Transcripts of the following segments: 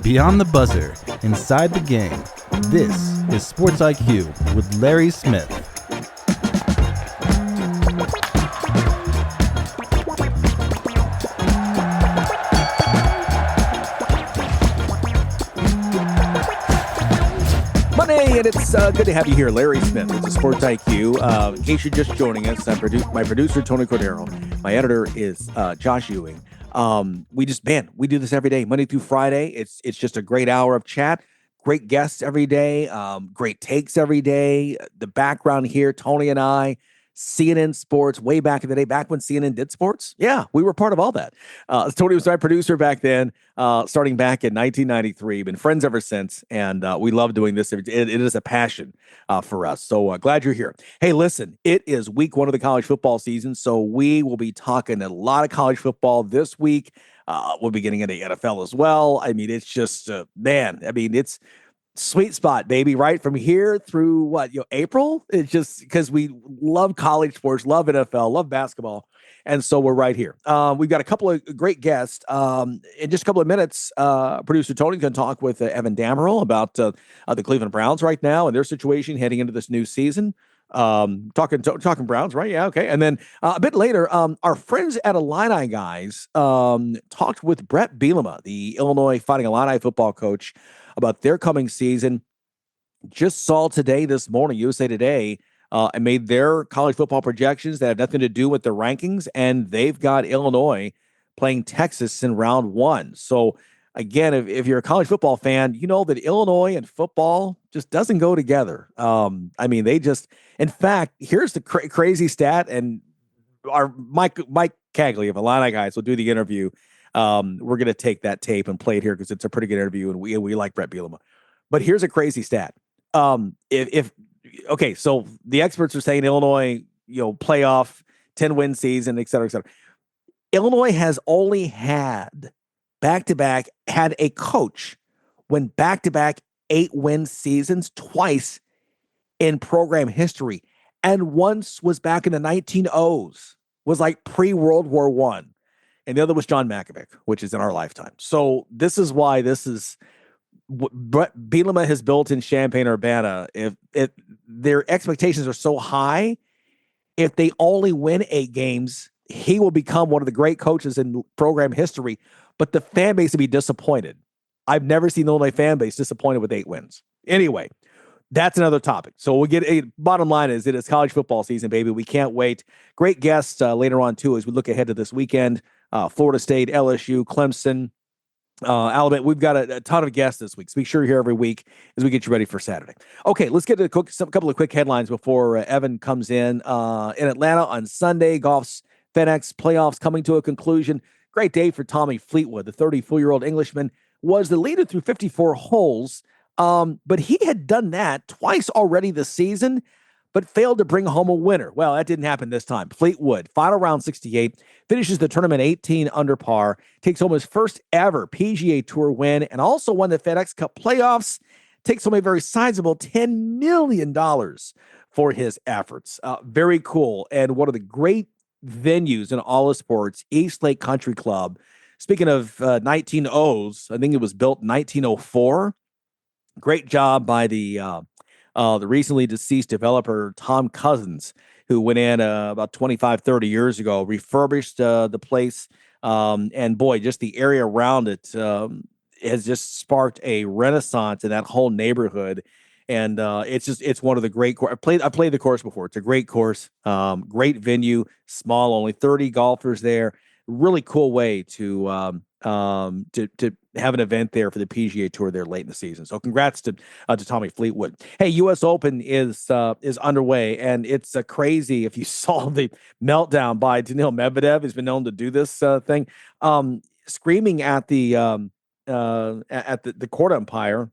Beyond the buzzer, inside the game, this is Sports IQ with Larry Smith. Monday, and it's good to have you here, Larry Smith. It's a Sports IQ. In case you're just joining us, my producer, Tony Cordaro. My editor is Josh Ewing. We do this every day, Monday through Friday. It's just a great hour of chat, great guests every day, great takes every day. The background here, Tony and I, CNN Sports, way back in the day, back when CNN did sports. Yeah, we were part of all that. Tony was my producer back then, starting back in 1993. Been friends ever since, and we love doing this. It is a passion for us. So glad you're here. Hey, listen, it is week 1 of the college football season, so we will be talking a lot of college football this week. We'll be getting into NFL as well. I mean, it's just, it's sweet spot, baby, right? From here through April? It's just because we love college sports, love NFL, love basketball. And so we're right here. We've got a couple of great guests. In just a couple of minutes, producer Tony's going to talk with Evan Dammarell about the Cleveland Browns right now and their situation heading into this new season. Talking Browns, right? Yeah, okay. And then a bit later, our friends at IlliniGuys talked with Bret Bielema, the Illinois Fighting Illini football coach, about their coming season. Just saw this morning, USA Today, and made their college football projections that have nothing to do with the rankings, and they've got Illinois playing Texas in round 1. So again, if you're a college football fan, you know that Illinois and football just doesn't go together. In fact, here's the crazy stat, and our Mike Cagley of IlliniGuys will do the interview. We're going to take that tape and play it here because it's a pretty good interview, and we like Bret Bielema. But here's a crazy stat. So the experts are saying Illinois, playoff, 10-win season, et cetera, et cetera. Illinois has only had back-to-back, had a coach win back-to-back 8-win seasons twice in program history. And once was back in the 1900s, was like pre-World War I. And the other was John Malkovich, which is in our lifetime. So this is why this is what Bret Bielema has built in Champaign-Urbana. If their expectations are so high, if they only win 8 games, he will become one of the great coaches in program history. But the fan base will be disappointed. I've never seen the Illinois fan base disappointed with 8 wins. Anyway, that's another topic. So we'll get bottom line is it is college football season, baby. We can't wait. Great guests later on, too, as we look ahead to this weekend. Florida State, LSU, Clemson, Alabama. We've got a ton of guests this week, so be sure you're here every week as we get you ready for Saturday. Okay, let's get to a couple of quick headlines before Evan comes in. In Atlanta on Sunday, golf's FedEx playoffs coming to a conclusion. Great day for Tommy Fleetwood. The 34-year-old Englishman was the leader through 54 holes, but he had done that twice already this season, but failed to bring home a winner. Well, that didn't happen this time. Fleetwood, final round 68, finishes the tournament 18 under par, takes home his first ever PGA Tour win, and also won the FedEx Cup playoffs, takes home a very sizable $10 million for his efforts. Very cool, and one of the great venues in all of sports, East Lake Country Club. Speaking of 1900s, I think it was built in 1904. Great job by the recently deceased developer, Tom Cousins, who went in about 25, 30 years ago, refurbished the place. And boy, just the area around it has just sparked a renaissance in that whole neighborhood. And it's one of the great courses. I played the course before. It's a great course, great venue, small, only 30 golfers there. Really cool way to have an event there for the PGA Tour there late in the season. So congrats to Tommy Fleetwood. Hey, U.S. Open is underway, and it's crazy. If you saw the meltdown by Daniil Medvedev, who's been known to do this thing, screaming at the court umpire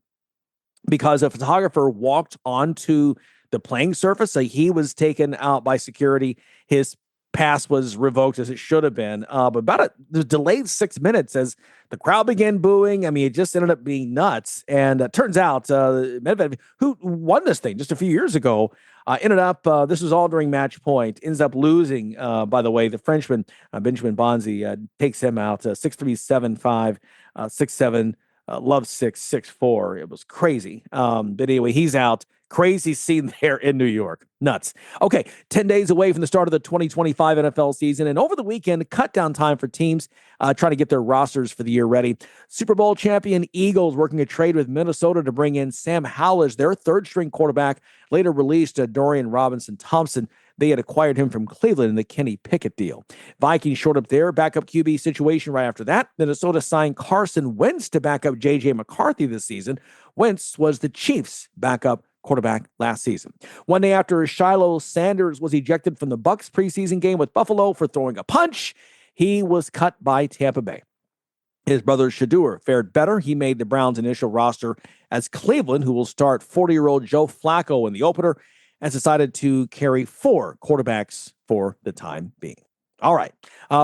because a photographer walked onto the playing surface. So he was taken out by security. His pass was revoked as it should have been. But the delayed 6 minutes as the crowd began booing. I mean, it just ended up being nuts. And it turns out Medvedev, who won this thing just a few years ago, ended up, this was all during match point, ends up losing, by the way. The Frenchman, Benjamin Bonzi, takes him out 6-3, 7-5, 6-7, love 6, 6-4. It was crazy. But anyway, he's out. Crazy scene there in New York. Nuts. Okay, 10 days away from the start of the 2025 NFL season. And over the weekend, cut down time for teams trying to get their rosters for the year ready. Super Bowl champion Eagles working a trade with Minnesota to bring in Sam Howell as their third-string quarterback, later released Dorian Robinson-Thompson. They had acquired him from Cleveland in the Kenny Pickett deal. Vikings short up their backup QB situation right after that. Minnesota signed Carson Wentz to back up J.J. McCarthy this season. Wentz was the Chiefs' backup quarterback last season. One day after Shiloh Sanders was ejected from the Bucs preseason game with Buffalo for throwing a punch, he was cut by Tampa Bay. His brother Shadur fared better. He made the Browns' initial roster as Cleveland, who will start 40-year-old Joe Flacco in the opener, has decided to carry 4 quarterbacks for the time being. All right.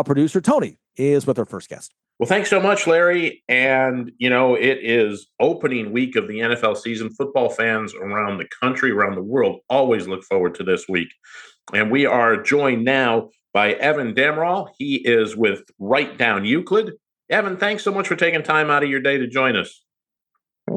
Producer Tony is with our first guest. Well, thanks so much, Larry. And, it is opening week of the NFL season. Football fans around the country, around the world, always look forward to this week. And we are joined now by Evan Dammarell. He is with Down Euclid. Evan, thanks so much for taking time out of your day to join us.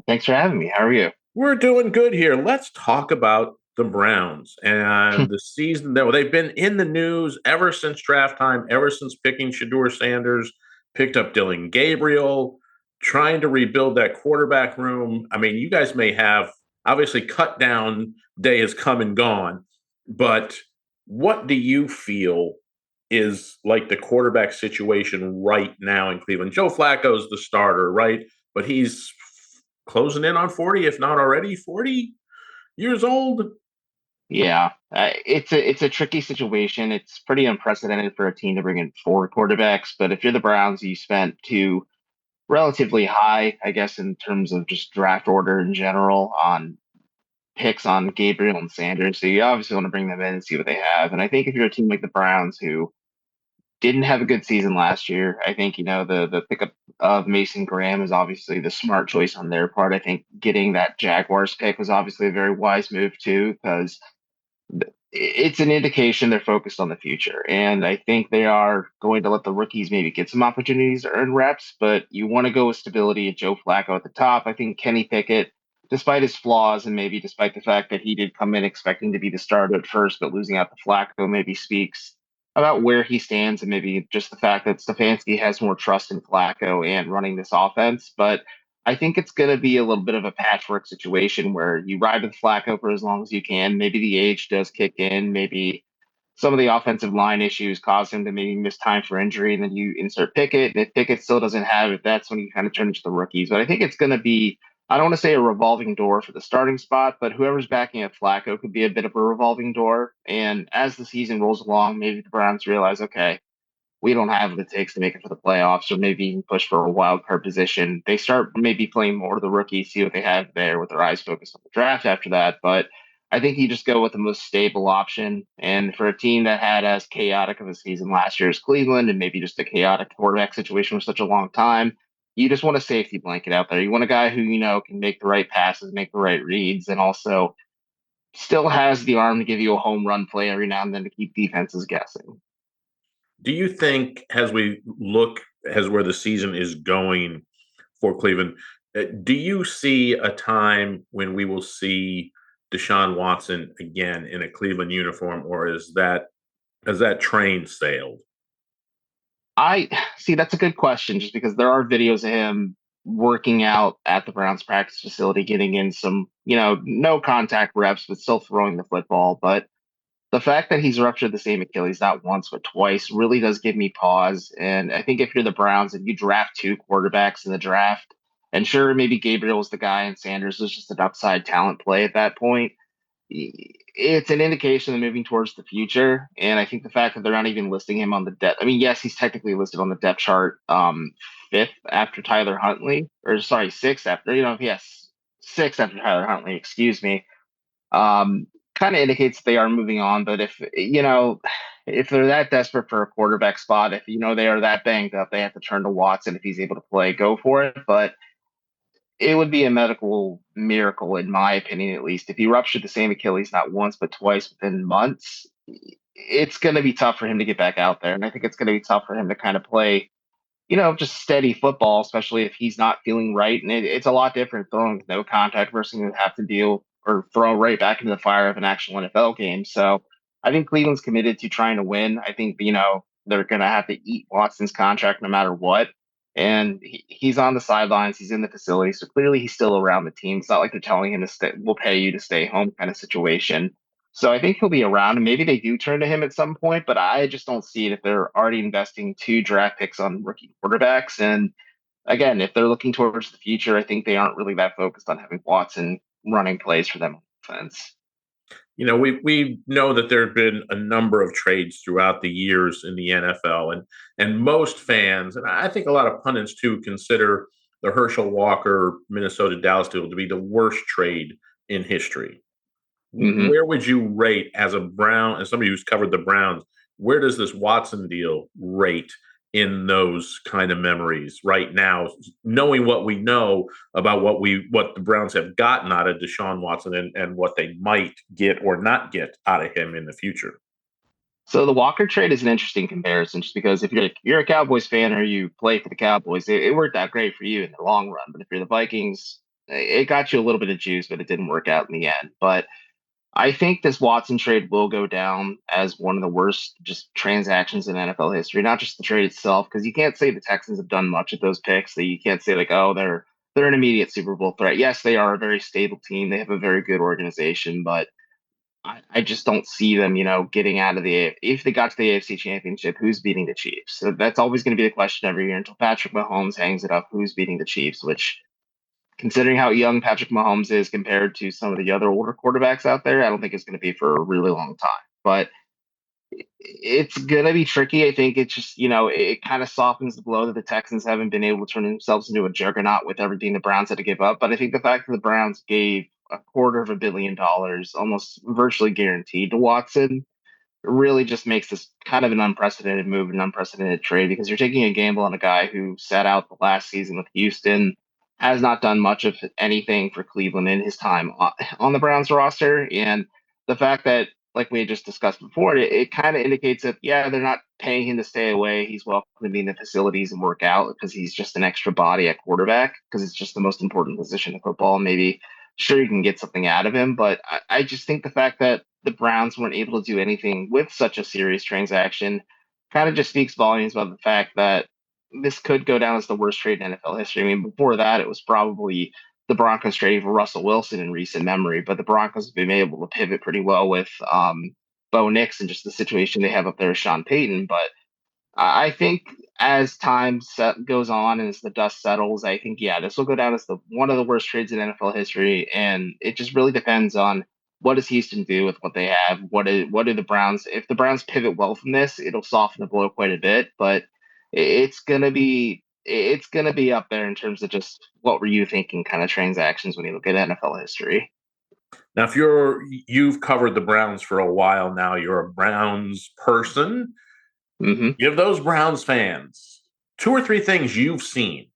Thanks for having me. How are you? We're doing good here. Let's talk about the Browns and the season. They've been in the news ever since draft time, ever since picking Shadur Sanders, picked up Dylan Gabriel, trying to rebuild that quarterback room. I mean, you guys may have, obviously, cut down day has come and gone, but what do you feel is like the quarterback situation right now in Cleveland? Joe Flacco's the starter, right? But he's closing in on 40, if not already 40 years old. Yeah, it's a tricky situation. It's pretty unprecedented for a team to bring in 4 quarterbacks. But if you're the Browns, you spent 2 relatively high, I guess, in terms of just draft order in general on picks on Gabriel and Sanders. So you obviously want to bring them in and see what they have. And I think if you're a team like the Browns who didn't have a good season last year, I think, the pickup of Mason Graham is obviously the smart choice on their part. I think getting that Jaguars pick was obviously a very wise move too, because it's an indication they're focused on the future. And I think they are going to let the rookies maybe get some opportunities to earn reps, but you want to go with stability and Joe Flacco at the top. I think Kenny Pickett, despite his flaws and maybe despite the fact that he did come in expecting to be the starter at first, but losing out to Flacco maybe speaks about where he stands and maybe just the fact that Stefanski has more trust in Flacco and running this offense. But I think it's going to be a little bit of a patchwork situation where you ride with Flacco for as long as you can. Maybe the age does kick in. Maybe some of the offensive line issues cause him to maybe miss time for injury. And then you insert Pickett. And if Pickett still doesn't have it, that's when you kind of turn to the rookies. But I think it's going to be, I don't want to say a revolving door for the starting spot, but whoever's backing up Flacco could be a bit of a revolving door. And as the season rolls along, maybe the Browns realize, okay, we don't have what it takes to make it for the playoffs or maybe even push for a wild card position. They start maybe playing more of the rookies, see what they have there with their eyes focused on the draft after that. But I think you just go with the most stable option. And for a team that had as chaotic of a season last year as Cleveland and maybe just a chaotic quarterback situation for such a long time, you just want a safety blanket out there. You want a guy who, can make the right passes, make the right reads, and also still has the arm to give you a home run play every now and then to keep defenses guessing. Do you think, as we look as where the season is going for Cleveland, do you see a time when we will see Deshaun Watson again in a Cleveland uniform, or has that train sailed? I see, that's a good question, just because there are videos of him working out at the Browns practice facility, getting in some, no contact reps, but still throwing the football. But the fact that he's ruptured the same Achilles not once but twice really does give me pause. And I think if you're the Browns and you draft 2 quarterbacks in the draft, and sure, maybe Gabriel was the guy and Sanders was just an upside talent play at that point, it's an indication of moving towards the future. And I think the fact that they're not even listing him on the depth, I mean, yes, he's technically listed on the depth chart 5th after Tyler Huntley, or sorry, 6th after, yes, 6th after Tyler Huntley, excuse me. kind of indicates they are moving on. But if they're that desperate for a quarterback spot, if they are that banged up, they have to turn to Watson. If he's able to play, go for it. But it would be a medical miracle, in my opinion, at least. If he ruptured the same Achilles not once but twice within months, it's going to be tough for him to get back out there. And I think it's going to be tough for him to kind of play just steady football, especially if he's not feeling right. And it's a lot different throwing no contact versus have to deal or throw right back into the fire of an actual NFL game. So I think Cleveland's committed to trying to win. I think, they're going to have to eat Watson's contract no matter what. And he's on the sidelines. He's in the facility. So clearly he's still around the team. It's not like they're telling him to stay, we'll pay you to stay home kind of situation. So I think he'll be around, and maybe they do turn to him at some point, but I just don't see it if they're already investing 2 draft picks on rookie quarterbacks. And again, if they're looking towards the future, I think they aren't really that focused on having Watson running plays for them on offense. We know that there have been a number of trades throughout the years in the NFL, and most fans, and I think a lot of pundits too, consider the Herschel Walker Minnesota Dallas deal to be the worst trade in history. Mm-hmm. Where would you rate as somebody who's covered the Browns, where does this Watson deal rate in those kind of memories right now, knowing what we know about what the Browns have gotten out of Deshaun Watson and what they might get or not get out of him in the future? So the Walker trade is an interesting comparison, just because if you're a Cowboys fan or you play for the Cowboys, it worked out great for you in the long run. But if you're the Vikings, it got you a little bit of juice, but it didn't work out in the end. But I think this Watson trade will go down as one of the worst just transactions in NFL history. Not just the trade itself, because you can't say the Texans have done much at those picks. That you can't say like, oh, they're an immediate Super Bowl threat. Yes, they are a very stable team. They have a very good organization, but I just don't see them, getting out of if they got to the AFC Championship, who's beating the Chiefs? So that's always going to be the question every year until Patrick Mahomes hangs it up. Who's beating the Chiefs? Which, considering how young Patrick Mahomes is compared to some of the other older quarterbacks out there, I don't think it's going to be for a really long time. But it's going to be tricky. I think it's just, it kind of softens the blow that the Texans haven't been able to turn themselves into a juggernaut with everything the Browns had to give up. But I think the fact that the Browns gave $250 million, almost virtually guaranteed, to Watson really just makes this kind of an unprecedented move, an unprecedented trade, because you're taking a gamble on a guy who sat out the last season with Houston, has not done much of anything for Cleveland in his time on the Browns roster. And the fact that, like we had just discussed before, it kind of indicates that, yeah, they're not paying him to stay away. He's welcome to be in the facilities and work out because he's just an extra body at quarterback, because it's just the most important position in football. Maybe, sure, you can get something out of him, but I just think the fact that the Browns weren't able to do anything with such a serious transaction kind of just speaks volumes about the fact that this could go down as the worst trade in NFL history. I mean, before that, it was probably the Broncos trading for Russell Wilson in recent memory, but the Broncos have been able to pivot pretty well with Bo Nix and just the situation they have up there with Sean Payton. But I think as time goes on and as the dust settles, I think, yeah, this will go down as one of the worst trades in NFL history. And it just really depends on what does Houston do with what they have? What do the Browns? If the Browns pivot well from this, it'll soften the blow quite a bit. But it's gonna be up there in terms of just what were you thinking kind of transactions when you look at NFL history. Now, if you've covered the Browns for a while now, you're a Browns person. Mm-hmm. Give those Browns fans 2 or 3 things you've seen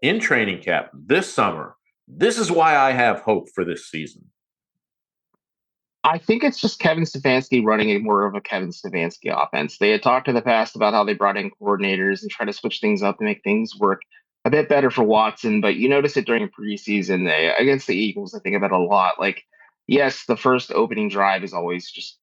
in training camp this summer. This is why I have hope for this season. I think it's just Kevin Stefanski running a more of a Kevin Stefanski offense. They had talked in the past about how they brought in coordinators and try to switch things up and make things work a bit better for Watson. But you notice it during preseason against the Eagles. I think about it a lot. Like, yes, the first opening drive is always just,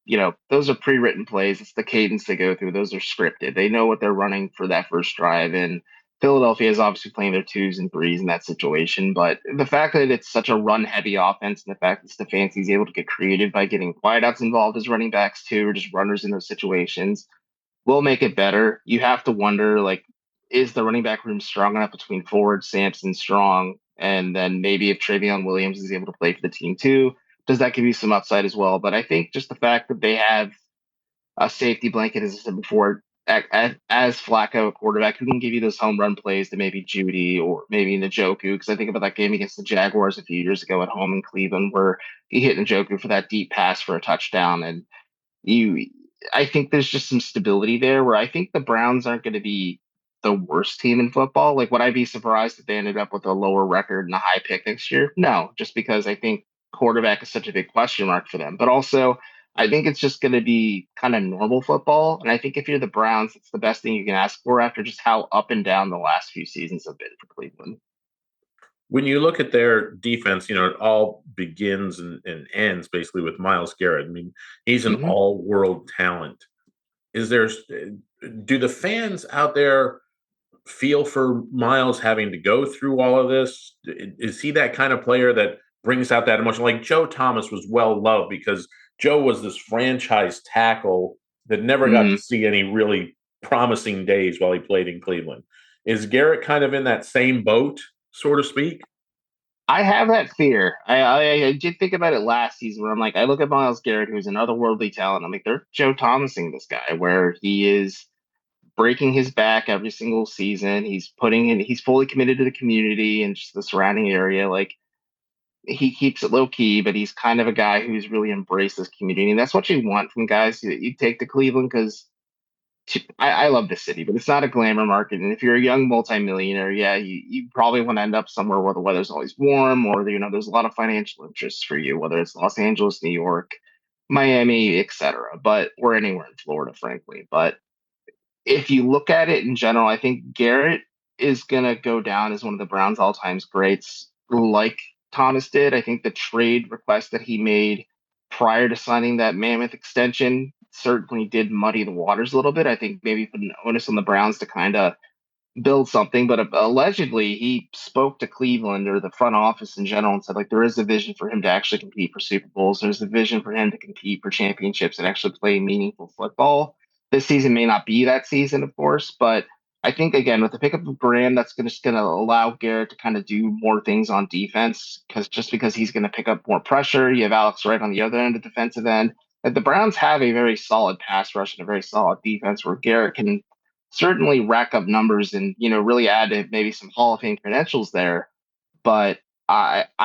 those are pre-written plays. It's the cadence they go through. Those are scripted. They know what they're running for that first drive. And Philadelphia is obviously playing their 2s and 3s in that situation. But the fact that it's such a run-heavy offense and the fact that Stefanski is able to get creative by getting wideouts involved as running backs too, or just runners in those situations, will make it better. You have to wonder, like, is the running back room strong enough between Ford, Sampson, Strong, and then maybe if Travion Williams is able to play for the team too, does that give you some upside as well? But I think just the fact that they have a safety blanket, as I said before, as Flacco, a quarterback who can give you those home run plays to maybe Judy or maybe Njoku. Because I think about that game against the Jaguars a few years ago at home in Cleveland where he hit Njoku for that deep pass for a touchdown. And you, I think there's just some stability there where I think the Browns aren't going to be the worst team in football. Like, would I be surprised if they ended up with a lower record and a high pick next year? No, just because I think quarterback is such a big question mark for them. But also, I think it's just going to be kind of normal football. And I think if you're the Browns, it's the best thing you can ask for after just how up and down the last few seasons have been for Cleveland. When you look at their defense, it all begins and ends basically with Myles Garrett. I mean, he's an all-world talent. Do the fans out there feel for Myles having to go through all of this? Is he that kind of player that brings out that emotion? Like Joe Thomas was well loved because Joe was this franchise tackle that never got to see any really promising days while he played in Cleveland. Is Garrett kind of in that same boat, so to speak? I have that fear. I did think about it last season where I'm like, I look at Myles Garrett, who's an otherworldly talent. I'm like, they're Joe Thomasing this guy, where he is breaking his back every single season. He's fully committed to the community and just the surrounding area. Like, he keeps it low key, but he's kind of a guy who's really embraced this community. And that's what you want from guys that you take to Cleveland because I love this city, but it's not a glamour market. And if you're a young multimillionaire, yeah, you probably want to end up somewhere where the weather's always warm or, there's a lot of financial interests for you, whether it's Los Angeles, New York, Miami, etc. Or anywhere in Florida, frankly. But if you look at it in general, I think Garrett is going to go down as one of the Browns' all-time greats, like Thomas did. I think the trade request that he made prior to signing that mammoth extension certainly did muddy the waters a little bit. I think maybe put an onus on the Browns to kind of build something, but allegedly he spoke to Cleveland or the front office in general and said, like, there is a vision for him to actually compete for Super Bowls. There's a vision for him to compete for championships and actually play meaningful football. This season may not be that season, of course, but I think, again, with the pickup of Graham, that's just going to allow Garrett to kind of do more things on defense because he's going to pick up more pressure. You have Alex Wright on the other end of the defensive end. That the Browns have a very solid pass rush and a very solid defense where Garrett can certainly rack up numbers and, really add to maybe some Hall of Fame credentials there. But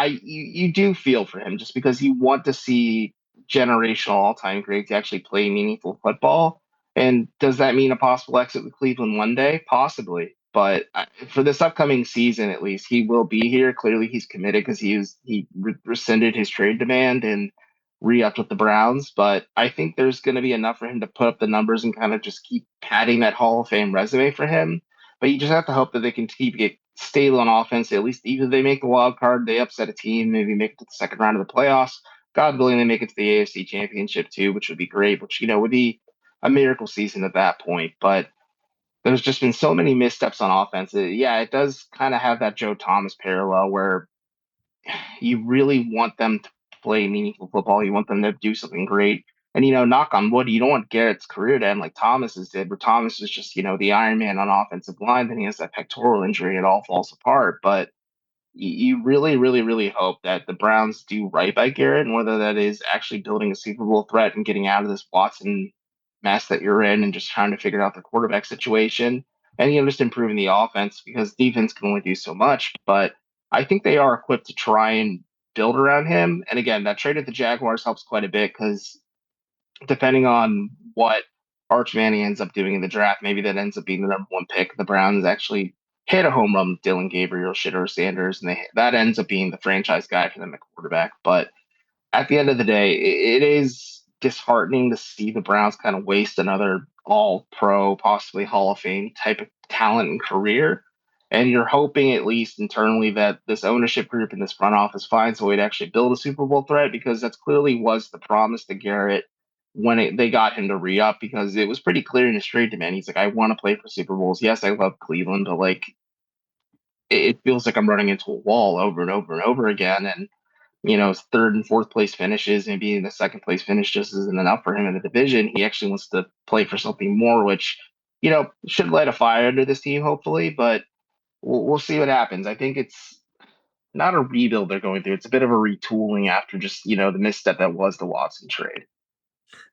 you do feel for him just because you want to see generational all-time greats actually play meaningful football. And does that mean a possible exit with Cleveland one day? Possibly. But for this upcoming season, at least, he will be here. Clearly, he's committed because he rescinded his trade demand and re-upped with the Browns. But I think there's going to be enough for him to put up the numbers and kind of just keep padding that Hall of Fame resume for him. But you just have to hope that they can keep it stable on offense. At least either they make the wild card, they upset a team, maybe make it to the second round of the playoffs. God willing, they make it to the AFC Championship too, which would be great. Which would be a miracle season at that point. But there's just been so many missteps on offense. Yeah, it does kind of have that Joe Thomas parallel where you really want them to play meaningful football. You want them to do something great. And, knock on wood, you don't want Garrett's career to end like Thomas's did, where Thomas is just, the Iron Man on offensive line. Then he has that pectoral injury. It all falls apart. But you really, really, really hope that the Browns do right by Garrett, and whether that is actually building a Super Bowl threat and getting out of this Watson mess that you're in and just trying to figure out the quarterback situation and, just improving the offense because defense can only do so much. But I think they are equipped to try and build around him. And again, that trade at the Jaguars helps quite a bit because depending on what Arch Manning ends up doing in the draft, maybe that ends up being the number one pick. The Browns actually hit a home run with Dylan Gabriel, Shedeur Sanders, and that ends up being the franchise guy for them at quarterback. But at the end of the day, it is disheartening to see the Browns kind of waste another all-pro, possibly Hall of Fame type of talent and career. And you're hoping, at least internally, that this ownership group and this front office finds a way to actually build a Super Bowl threat, because that's clearly was the promise to Garrett when they got him to re-up, because it was pretty clear in his trade demand. He's like, I want to play for Super Bowls. Yes, I love Cleveland, but it feels like I'm running into a wall over and over and over again. And third and fourth place finishes, maybe the second place finish just isn't enough for him in the division. He actually wants to play for something more, which, should light a fire under this team, hopefully, but we'll see what happens. I think it's not a rebuild they're going through. It's a bit of a retooling after just, the misstep that was the Watson trade.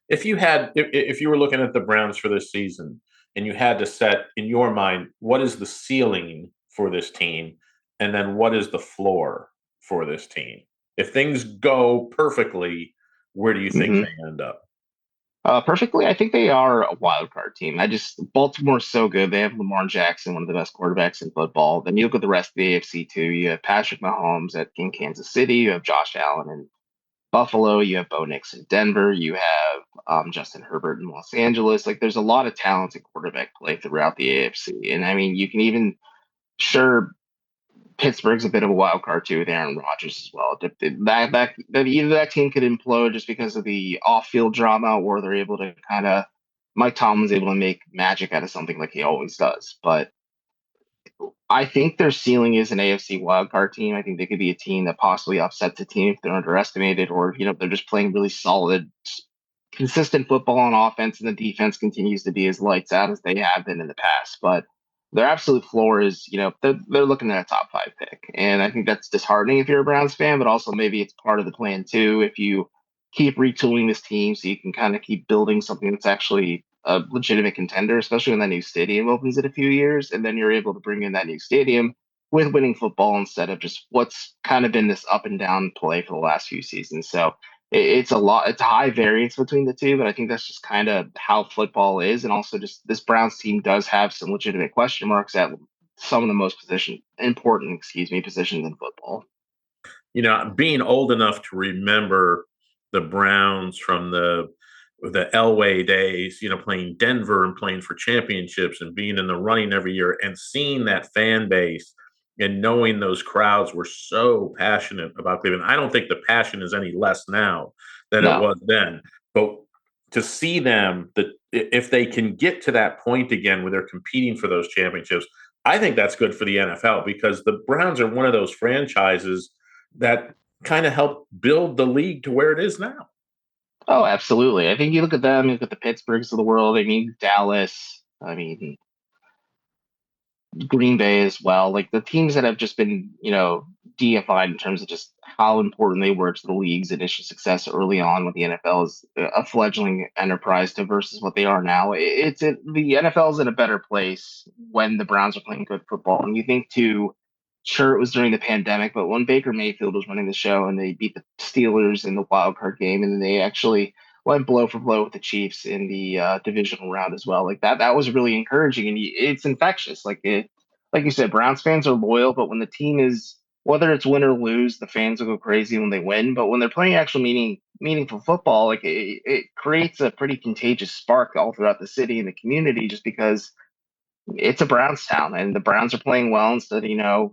If you were looking at the Browns for this season, and you had to set in your mind, what is the ceiling for this team? And then what is the floor for this team? If things go perfectly, where do you think Mhm. they end up? Perfectly, I think they are a wild card team. Baltimore's so good. They have Lamar Jackson, one of the best quarterbacks in football. Then you look at the rest of the AFC too. You have Patrick Mahomes in Kansas City. You have Josh Allen in Buffalo. You have Bo Nix in Denver. You have Justin Herbert in Los Angeles. Like, there's a lot of talented quarterback play throughout the AFC. And I mean, you can even sure Pittsburgh's a bit of a wild card too with Aaron Rodgers as well. Either that team could implode just because of the off-field drama, or they're able to kind of Mike Tomlin's able to make magic out of something like he always does. But I think their ceiling is an AFC wildcard team. I think they could be a team that possibly upsets a team if they're underestimated, or they're just playing really solid, consistent football on offense, and the defense continues to be as lights out as they have been in the past. But their absolute floor is, they're looking at a top 5 pick, and I think that's disheartening if you're a Browns fan. But also maybe it's part of the plan too. If you keep retooling this team so you can kind of keep building something that's actually a legitimate contender, especially when that new stadium opens in a few years, and then you're able to bring in that new stadium with winning football instead of just what's kind of been this up and down play for the last few seasons. So it's a lot. It's a high variance between the two, but I think that's just kind of how football is. And also, just this Browns team does have some legitimate question marks at some of the most important positions in football. Being old enough to remember the Browns from the Elway days, playing Denver and playing for championships and being in the running every year and seeing that fan base and knowing those crowds were so passionate about Cleveland. I don't think the passion is any less now than it No. was then. But to see them, if they can get to that point again where they're competing for those championships, I think that's good for the NFL, because the Browns are one of those franchises that kind of helped build the league to where it is now. Oh, absolutely. I think you look at them, you look at the Pittsburghs of the world. I mean, Dallas. I mean, Green Bay as well. Like, the teams that have just been, deified in terms of just how important they were to the league's initial success early on when the NFL is a fledgling enterprise to versus what they are now. The NFL is in a better place when the Browns are playing good football. And you think too, sure, it was during the pandemic, but when Baker Mayfield was running the show and they beat the Steelers in the wild card game, and then they actually went blow for blow with the Chiefs in the divisional round as well. Like that was really encouraging, and it's infectious. Like you said, Browns fans are loyal, but when the team is, whether it's win or lose, the fans will go crazy when they win. But when they're playing actual meaningful football, like it creates a pretty contagious spark all throughout the city and the community, just because it's a Browns town and the Browns are playing well instead of,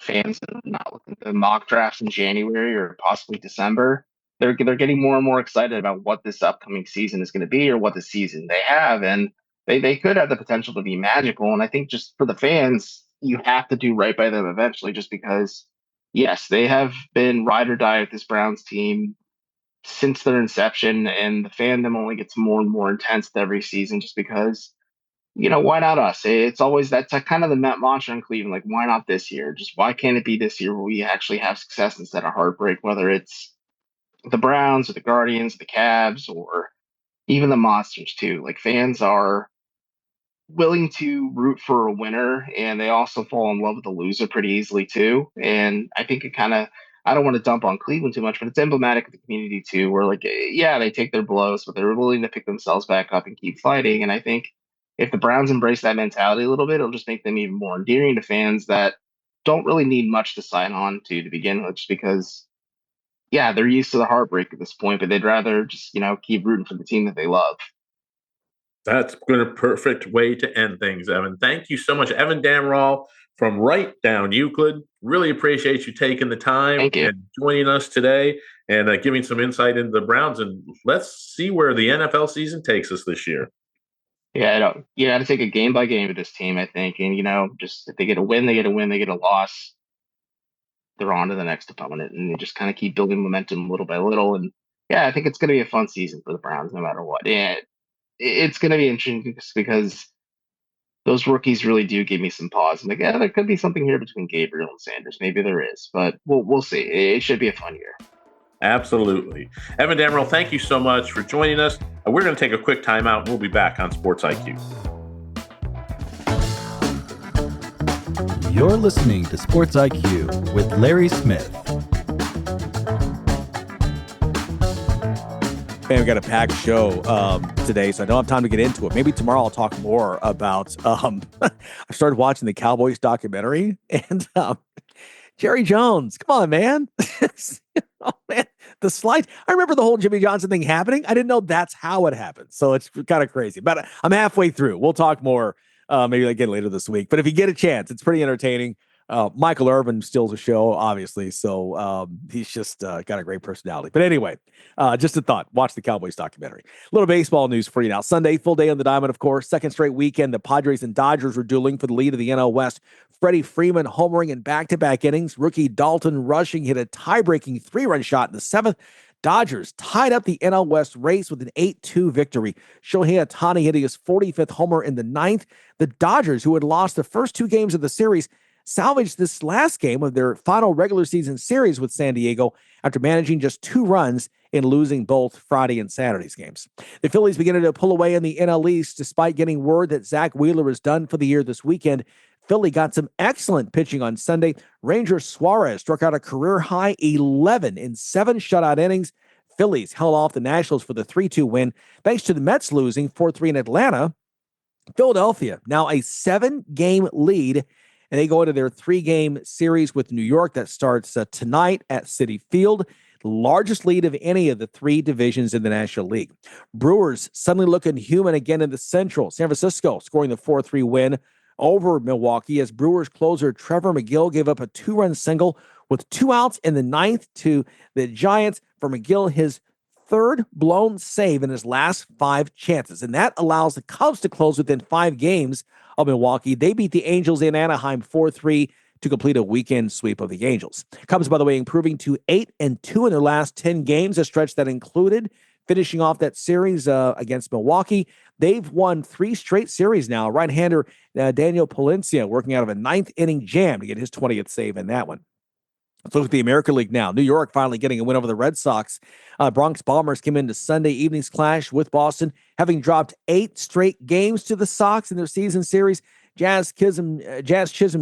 fans not looking at the mock drafts in January or possibly December. They're getting more and more excited about what this upcoming season is going to be, or what the season they have, and they could have the potential to be magical. And I think just for the fans, you have to do right by them eventually, just because, yes, they have been ride or die with this Browns team since their inception, and the fandom only gets more and more intense every season, just because, why not us? That's kind of the mantra in Cleveland. Like, why not this year? Just why can't it be this year where we actually have success instead of heartbreak, whether it's the Browns or the Guardians, the Cavs, or even the Monsters too. Like, fans are willing to root for a winner, and they also fall in love with the loser pretty easily too. And I think I don't want to dump on Cleveland too much, but it's emblematic of the community too, where, like, yeah, they take their blows, but they're willing to pick themselves back up and keep fighting. And I think if the Browns embrace that mentality a little bit, it'll just make them even more endearing to fans that don't really need much to sign on to begin with, just because, yeah, they're used to the heartbreak at this point, but they'd rather just, keep rooting for the team that they love. That's been a perfect way to end things, Evan. Thank you so much, Evan Dammarell from right Down Euclid. Really appreciate you taking the time and joining us today and giving some insight into the Browns. And let's see where the NFL season takes us this year. Yeah, you got to take a game by game with this team, I think. And, just if they get a win, they get a win. They get a loss, they're on to the next opponent. And they just kind of keep building momentum little by little. And, yeah, I think it's going to be a fun season for the Browns no matter what. Yeah, it's going to be interesting just because those rookies really do give me some pause. I'm like, yeah, there could be something here between Gabriel and Sanders. Maybe there is, but we'll see. It should be a fun year. Absolutely. Evan Dammarell, thank you so much for joining us. We're going to take a quick timeout, and we'll be back on Sports IQ. You're listening to Sports IQ with Larry Smith. Man, we got a packed show today, so I don't have time to get into it. Maybe tomorrow I'll talk more about. I started watching the Cowboys documentary, and Jerry Jones. Come on, man! Oh man, the slide. I remember the whole Jimmy Johnson thing happening. I didn't know that's how it happened. So it's kind of crazy. But I'm halfway through. We'll talk more maybe again later this week. But if you get a chance, it's pretty entertaining. Michael Irvin steals the show, obviously. So he's just got a great personality. But anyway, just a thought. Watch the Cowboys documentary. A little baseball news for you now. Sunday, full day on the diamond, of course. Second straight weekend, the Padres and Dodgers were dueling for the lead of the NL West. Freddie Freeman homering in back-to-back innings. Rookie Dalton Rushing hit a tie-breaking 3-run shot in the seventh. Dodgers tied up the NL West race with an 8-2 victory. Shohei Ohtani hitting his 45th homer in the ninth. The Dodgers, who had lost the first two games of the series, salvaged this last game of their final regular season series with San Diego after managing just 2 runs in losing both Friday and Saturday's games. The Phillies beginning to pull away in the NL East despite getting word that Zach Wheeler is done for the year this weekend. Philly got some excellent pitching on Sunday. Ranger Suarez struck out a career-high 11 in 7 shutout innings. Phillies held off the Nationals for the 3-2 win. Thanks to the Mets losing 4-3 in Atlanta, Philadelphia now a 7-game lead, and they go into their 3-game series with New York that starts tonight at Citi Field, the largest lead of any of the 3 divisions in the National League. Brewers suddenly looking human again in the Central. San Francisco scoring the 4-3 win over Milwaukee as Brewers closer Trevor McGill gave up a 2-run single with 2 outs in the ninth to the Giants. For McGill, his 3rd blown save in his last 5 chances. And that allows the Cubs to close within 5 games of Milwaukee. They beat the Angels in Anaheim 4-3 to complete a weekend sweep of the Angels. Cubs, by the way, improving to 8-2 in their last 10 games, a stretch that included finishing off that series against Milwaukee. They've won 3 straight series now. Right-hander Daniel Palencia working out of a 9th inning jam to get his 20th save in that one. Let's look at the American League now. New York finally getting a win over the Red Sox. Bronx Bombers came into Sunday evening's clash with Boston, having dropped 8 straight games to the Sox in their season series. Jazz Chisholm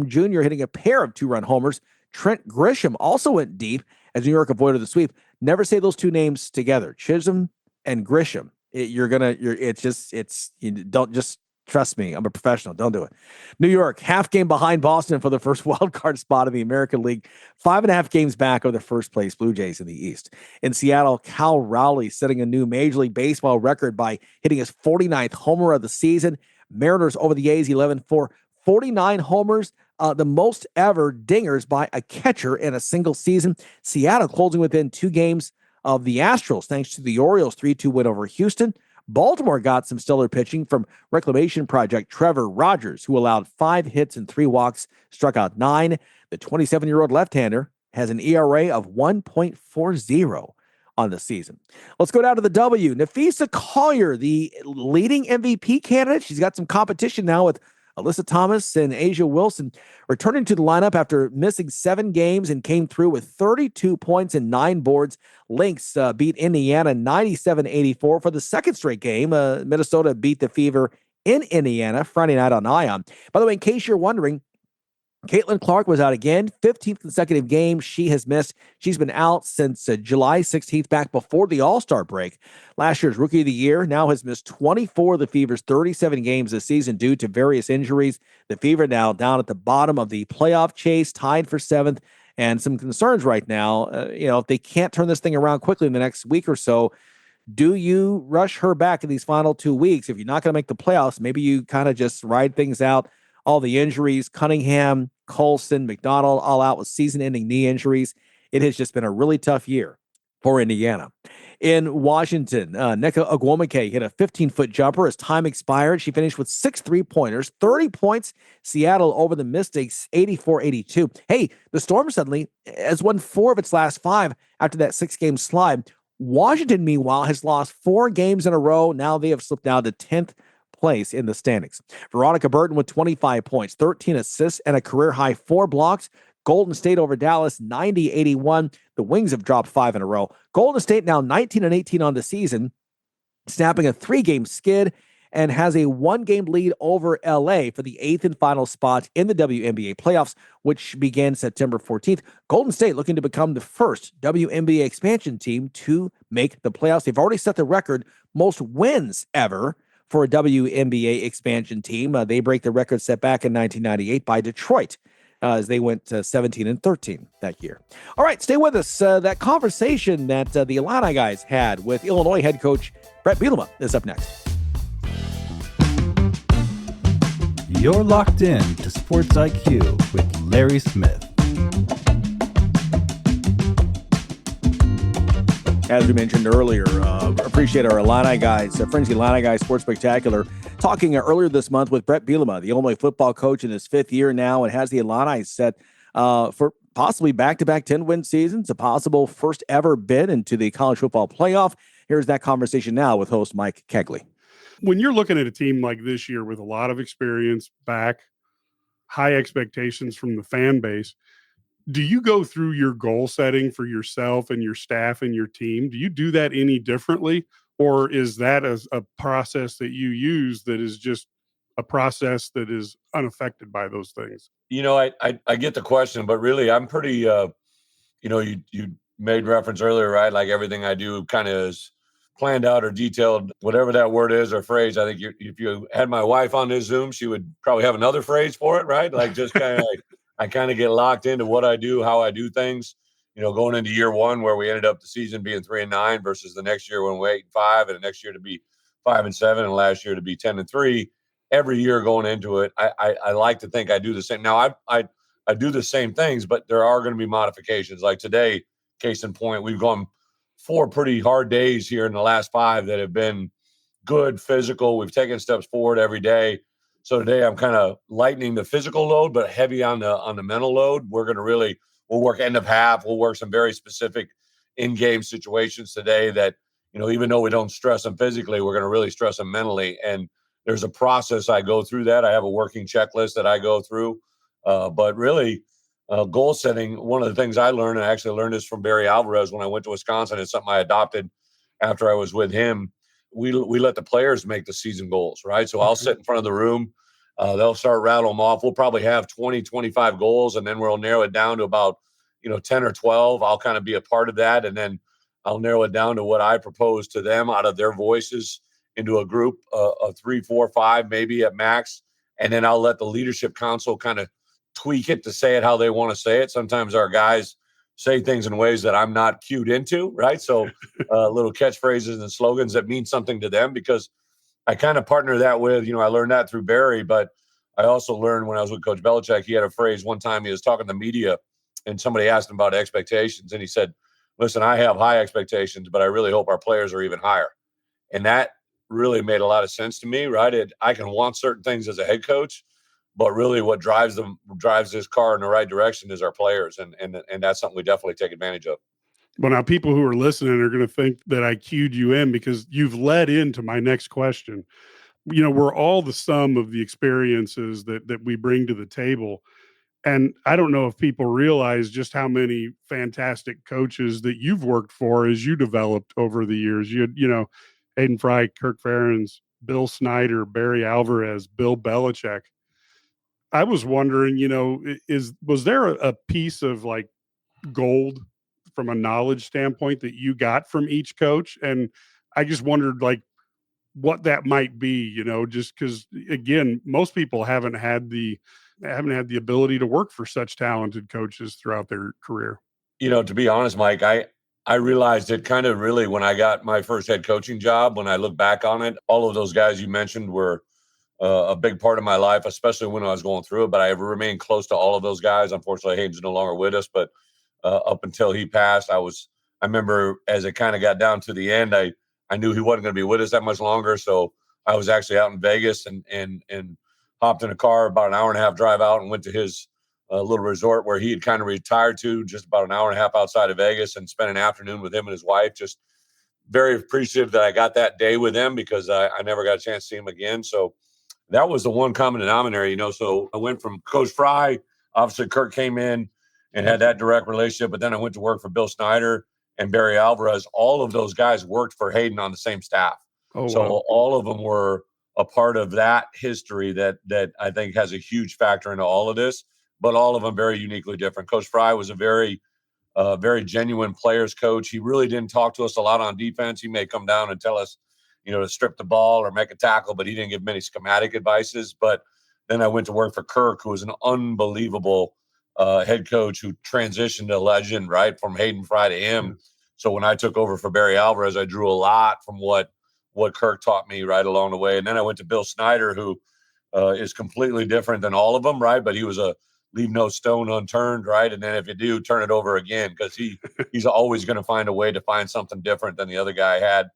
Jr. hitting a pair of 2-run homers. Trent Grisham also went deep as New York avoided the sweep. Never say those 2 names together, Chisholm and Grisham. Don't just trust me. I'm a professional. Don't do it. New York, half game behind Boston for the first wild card spot in the American League. 5.5 games back of the first place Blue Jays in the East. In Seattle, Cal Raleigh setting a new Major League Baseball record by hitting his 49th homer of the season. Mariners over the A's 11-4. 49 homers, the most ever dingers by a catcher in a single season. Seattle closing within 2 games of the Astros, thanks to the Orioles' 3-2 win over Houston. Baltimore got some stellar pitching from Reclamation Project Trevor Rogers, who allowed 5 hits and 3 walks, struck out 9. The 27-year-old left-hander has an ERA of 1.40 on the season. Let's go down to the W. Nafisa Collier, the leading MVP candidate. She's got some competition now with Alyssa Thomas and Asia Wilson, returning to the lineup after missing 7 games and came through with 32 points and 9 boards. Lynx beat Indiana 97-84 for the 2nd straight game. Minnesota beat the Fever in Indiana Friday night on Ion. By the way, in case you're wondering, Caitlin Clark was out again, 15th consecutive game she has missed. She's been out since July 16th, back before the All-Star break. Last year's Rookie of the Year now has missed 24 of the Fever's 37 games this season due to various injuries. The Fever now down at the bottom of the playoff chase, tied for 7th, and some concerns right now. If they can't turn this thing around quickly in the next week or so, do you rush her back in these final 2 weeks? If you're not going to make the playoffs, maybe you kind of just ride things out. All the injuries, Cunningham, Colson, McDonald, all out with season-ending knee injuries. It has just been a really tough year for Indiana. In Washington, Nneka Ogwumike hit a 15-foot jumper as time expired. She finished with 6 3-pointers, 30 points. Seattle over the Mystics, 84-82. Hey, the Storm suddenly has won 4 of its last 5 after that 6-game slide. Washington, meanwhile, has lost 4 games in a row. Now they have slipped down to 10th place in the standings. Veronica Burton with 25 points, 13 assists, and a career-high 4 blocks. Golden State over Dallas, 90-81. The Wings have dropped 5 in a row. Golden State now 19-18 on the season, snapping a 3-game skid. and has a 1-game lead over LA for the 8th and final spot in the WNBA playoffs, which began September 14th. Golden State looking to become the first WNBA expansion team to make the playoffs. They've already set the record most wins ever for a WNBA expansion team. They break the record set back in 1998 by Detroit, as they went 17-13 that year. All right, stay with us. That conversation that the Illini guys had with Illinois head coach Bret Bielema is up next. You're locked in to Sports IQ with Larry Smith. As we mentioned earlier, appreciate our Illini guys, friends, the Illini Guys Sports Spectacular, talking earlier this month with Bret Bielema, the Illinois football coach in his 5th year now, and has the Illini set for possibly back-to-back 10-win seasons, a possible first ever bid into the college football playoff. Here's that conversation now with host Mike Cagley. When you're looking at a team like this year with a lot of experience back, high expectations from the fan base, do you go through your goal setting for yourself and your staff and your team? Do you do that any differently? Or is that a process that you use that is just a process that is unaffected by those things? You know, I get the question, but really I'm pretty, you made reference earlier, right? Like everything I do kind of is planned out or detailed, whatever that word is or phrase. I think if you had my wife on this Zoom, she would probably have another phrase for it, right? Like just kind of like, I kind of get locked into what I do, how I do things, going into year one where we ended up the season being 3-9 versus the next year when we're 8-5 and the next year to be 5-7 and last year to be 10-3. Every year going into it, I like to think I do the same. Now I do the same things, but there are going to be modifications. Like today, case in point, we've gone 4 pretty hard days here in the last 5 that have been good, physical. We've taken steps forward every day. So today I'm kind of lightening the physical load, but heavy on the mental load. We're going to we'll work end of half. We'll work some very specific in-game situations today that, even though we don't stress them physically, we're going to really stress them mentally. And there's a process I go through that. I have a working checklist that I go through. But really, goal setting, one of the things I learned, and I actually learned this from Barry Alvarez when I went to Wisconsin. It's something I adopted after I was with him. We let the players make the season goals, right? So I'll sit in front of the room. They'll start rattling them off. We'll probably have 20, 25 goals, and then we'll narrow it down to about, 10 or 12. I'll kind of be a part of that, and then I'll narrow it down to what I propose to them out of their voices into a group of 3, 4, 5, maybe at max. And then I'll let the leadership council kind of tweak it to say it how they want to say it. Sometimes our guys say things in ways that I'm not cued into, right? So little catchphrases and slogans that mean something to them, because I kind of partner that with, I learned that through Barry, but I also learned when I was with Coach Belichick, he had a phrase one time. He was talking to the media and somebody asked him about expectations. And he said, listen, I have high expectations, but I really hope our players are even higher. And that really made a lot of sense to me, right? I can want certain things as a head coach, but really what drives this car in the right direction is our players. And that's something we definitely take advantage of. Well, now people who are listening are going to think that I cued you in because you've led into my next question. We're all the sum of the experiences that we bring to the table. And I don't know if people realize just how many fantastic coaches that you've worked for as you developed over the years. You had, Hayden Fry, Kirk Ferentz, Bill Snyder, Barry Alvarez, Bill Belichick. I was wondering, was there a piece of like gold from a knowledge standpoint that you got from each coach? And I just wondered like what that might be, just because again, most people haven't had the ability to work for such talented coaches throughout their career. To be honest, Mike, I realized it kind of really when I got my first head coaching job. When I look back on it, all of those guys you mentioned were a big part of my life, especially when I was going through it. But I remained close to all of those guys. Unfortunately, Hayden's no longer with us, but up until he passed, I remember as it kind of got down to the end, I knew he wasn't going to be with us that much longer. So I was actually out in Vegas and hopped in a car about an hour and a half drive out and went to his little resort where he had kind of retired to, just about an hour and a half outside of Vegas, and spent an afternoon with him and his wife. Just very appreciative that I got that day with him because I never got a chance to see him again. So that was the one common denominator, So I went from Coach Fry, obviously Kirk came in and had that direct relationship, but then I went to work for Bill Snyder and Barry Alvarez. All of those guys worked for Hayden on the same staff. Oh, so wow. All of them were a part of that history that I think has a huge factor into all of this, but all of them very uniquely different. Coach Fry was a very genuine players coach. He really didn't talk to us a lot on defense. He may come down and tell us, to strip the ball or make a tackle, but he didn't give many schematic advices. But then I went to work for Kirk, who was an unbelievable head coach who transitioned to legend, right, from Hayden Fry to him. So when I took over for Barry Alvarez, I drew a lot from what Kirk taught me right along the way. And then I went to Bill Snyder, who is completely different than all of them, right? But he was a leave no stone unturned, right? And then if you do, turn it over again, because he's always going to find a way to find something different than the other guy had.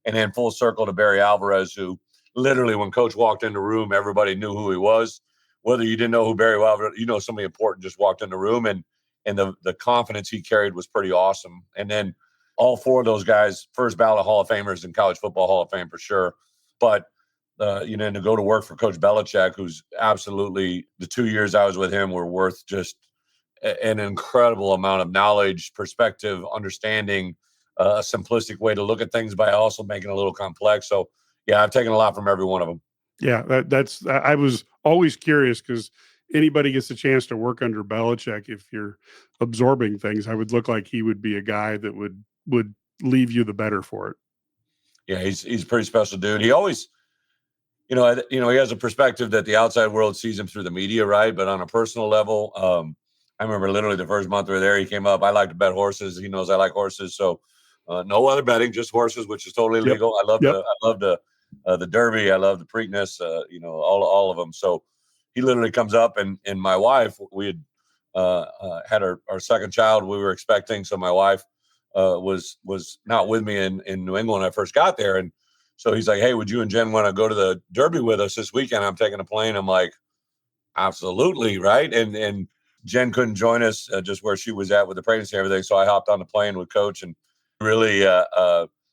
And then full circle to Barry Alvarez, who literally when Coach walked in the room, everybody knew who he was. Whether you didn't know who Barry Alvarez, somebody important just walked in the room, and the confidence he carried was pretty awesome. And then all four of those guys, first ballot Hall of Famers in college football Hall of Fame for sure. But, to go to work for Coach Belichick, who's absolutely, the 2 years I was with him were worth just an incredible amount of knowledge, perspective, understanding, a simplistic way to look at things by also making it a little complex. So, yeah, I've taken a lot from every one of them. Yeah, that's I was always curious because anybody gets a chance to work under Belichick, if you're absorbing things, I would look like he would be a guy that would leave you the better for it. Yeah, he's a pretty special dude. He always, he has a perspective that the outside world sees him through the media, right? But on a personal level, I remember literally the first month we were there, he came up. I like to bet horses. He knows I like horses, so no other betting, just horses, which is totally legal. I love the Derby. I love the Preakness. All of them. So he literally comes up, and my wife, we had had our second child we were expecting. So my wife was not with me in New England when I first got there. And so he's like, hey, would you and Jen want to go to the Derby with us this weekend? I'm taking a plane. I'm like, absolutely. Right. And Jen couldn't join us just where she was at with the pregnancy and everything. So I hopped on the plane with Coach and really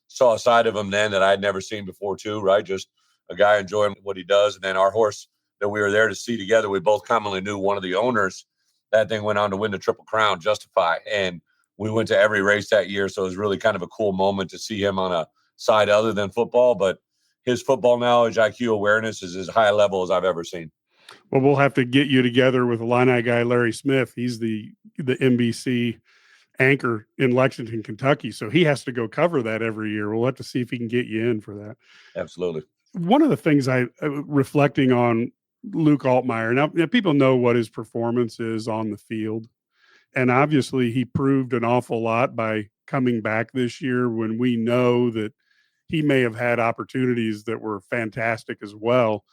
saw a side of him then that I'd never seen before too. Right. Just a guy enjoying what he does. And then our horse that we were there to see together, we both commonly knew one of the owners. That thing went on to win the Triple Crown, Justify. And we went to every race that year. So it was really kind of a cool moment to see him on a side other than football. But his football knowledge, IQ awareness is as high a level as I've ever seen. Well, we'll have to get you together with Illini guy Larry Smith. He's the NBC anchor in Lexington, Kentucky. So he has to go cover that every year. We'll have to see if he can get you in for that. Absolutely. One of the things I reflecting on Luke Altmaier, now people know what his performance is on the field. And obviously he proved an awful lot by coming back this year when we know that he may have had opportunities that were fantastic as well.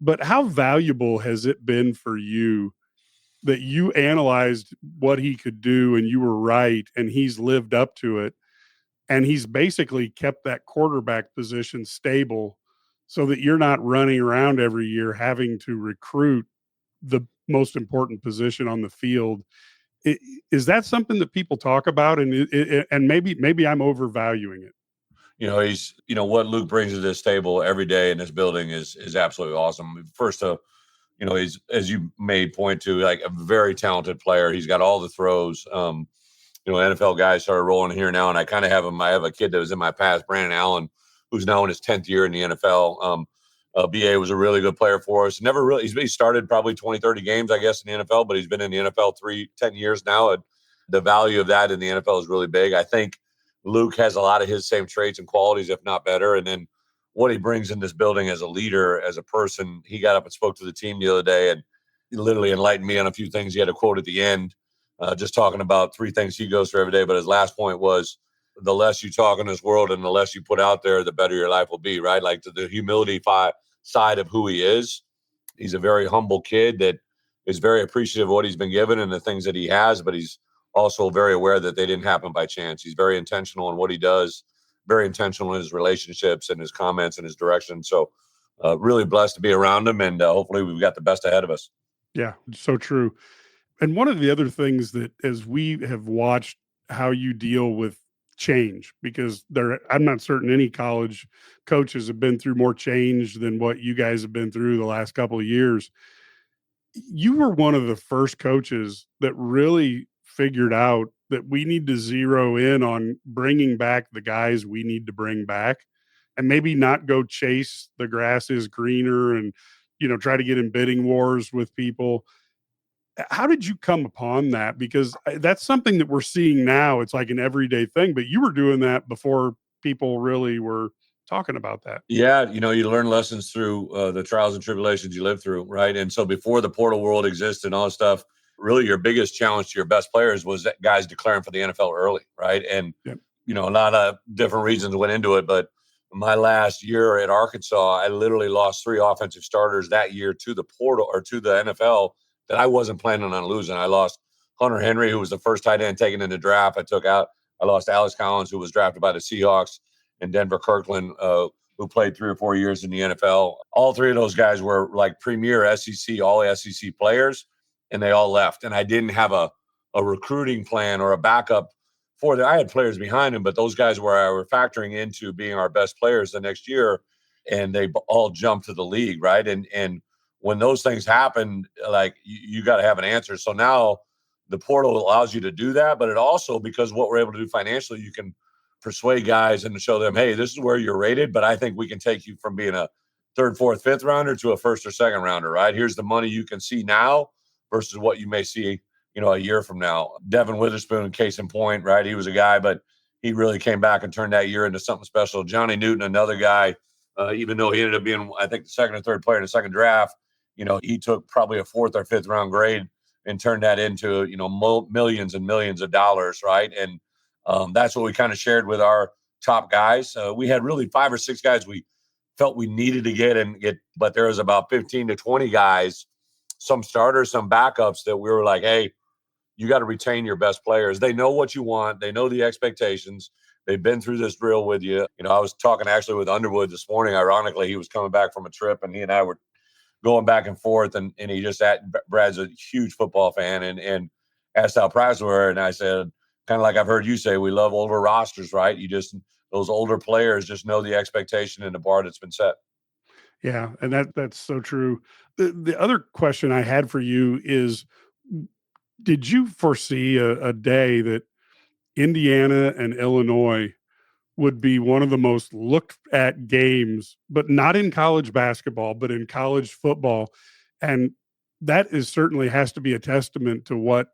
But how valuable has it been for you that you analyzed what he could do and you were right and he's lived up to it, and he's basically kept that quarterback position stable so that you're not running around every year having to recruit the most important position on the field? Is that something that people talk about? And maybe I'm overvaluing it. He's, what Luke brings to this table every day in this building is absolutely awesome. First, he's, as you made point to, like a very talented player. He's got all the throws. NFL guys started rolling here now, and I kind of have him. I have a kid that was in my past, Brandon Allen, who's now in his 10th year in the NFL. BA was a really good player for us. Never really, he started probably 20, 30 games, I guess, in the NFL, but he's been in the NFL 10 years now. And the value of that in the NFL is really big. I think Luke has a lot of his same traits and qualities, if not better. And then what he brings in this building as a leader, as a person, he got up and spoke to the team the other day and he literally enlightened me on a few things. He had a quote at the end, just talking about 3 things he goes through every day. But his last point was, the less you talk in this world and the less you put out there, the better your life will be, right? Like the humility side of who he is. He's a very humble kid that is very appreciative of what he's been given and the things that he has, but he's also very aware that they didn't happen by chance. He's very intentional in what he does, very intentional in his relationships and his comments and his direction. So really blessed to be around him, and hopefully we've got the best ahead of us. Yeah, so true. And one of the other things that, as we have watched how you deal with change, because I'm not certain any college coaches have been through more change than what you guys have been through the last couple of years. You were one of the first coaches that really figured out that we need to zero in on bringing back the guys we need to bring back and maybe not go chase the grass is greener and, try to get in bidding wars with people. How did you come upon that? Because that's something that we're seeing now. It's like an everyday thing, but you were doing that before people really were talking about that. Yeah, you learn lessons through the trials and tribulations you live through, right? And so before the portal world existed and all this stuff, really your biggest challenge to your best players was that guys declaring for the NFL early, right? And, Yep. A lot of different reasons went into it, but my last year at Arkansas, I literally lost 3 offensive starters that year to the portal or to the NFL that I wasn't planning on losing. I lost Hunter Henry, who was the first tight end taken in the draft. I lost Alex Collins, who was drafted by the Seahawks, and Denver Kirkland, who played 3 or 4 years in the NFL. All 3 of those guys were like premier SEC, all SEC players, and they all left. And I didn't have a recruiting plan or a backup for that. I had players behind him, but those guys were factoring into being our best players the next year, and they all jumped to the league, right? And when those things happen, like you got to have an answer. So now the portal allows you to do that, but it also, because what we're able to do financially, you can persuade guys and show them, hey, this is where you're rated, but I think we can take you from being a 3rd, 4th, 5th rounder to a 1st or 2nd rounder, right? Here's the money you can see now versus what you may see, a year from now. Devin Witherspoon, case in point, right? He was a guy, but he really came back and turned that year into something special. Johnny Newton, another guy, even though he ended up being, I think, the 2nd or 3rd player in the second draft, he took probably a 4th or 5th round grade and turned that into, millions and millions of dollars, right? And that's what we kind of shared with our top guys. We had really 5 or 6 guys we felt we needed to get, but there was about 15 to 20 guys, some starters, some backups, that we were like, hey, you got to retain your best players. They know what you want. They know the expectations. They've been through this drill with you. I was talking actually with Underwood this morning. Ironically, he was coming back from a trip, and he and I were going back and forth, and he just Brad's a huge football fan and asked how practice were. And I said, kind of like I've heard you say, we love older rosters, right? Those older players just know the expectation and the bar that's been set. Yeah, and that's so true. The other question I had for you is, did you foresee a day that Indiana and Illinois would be one of the most looked at games, but not in college basketball, but in college football? And that certainly has to be a testament to what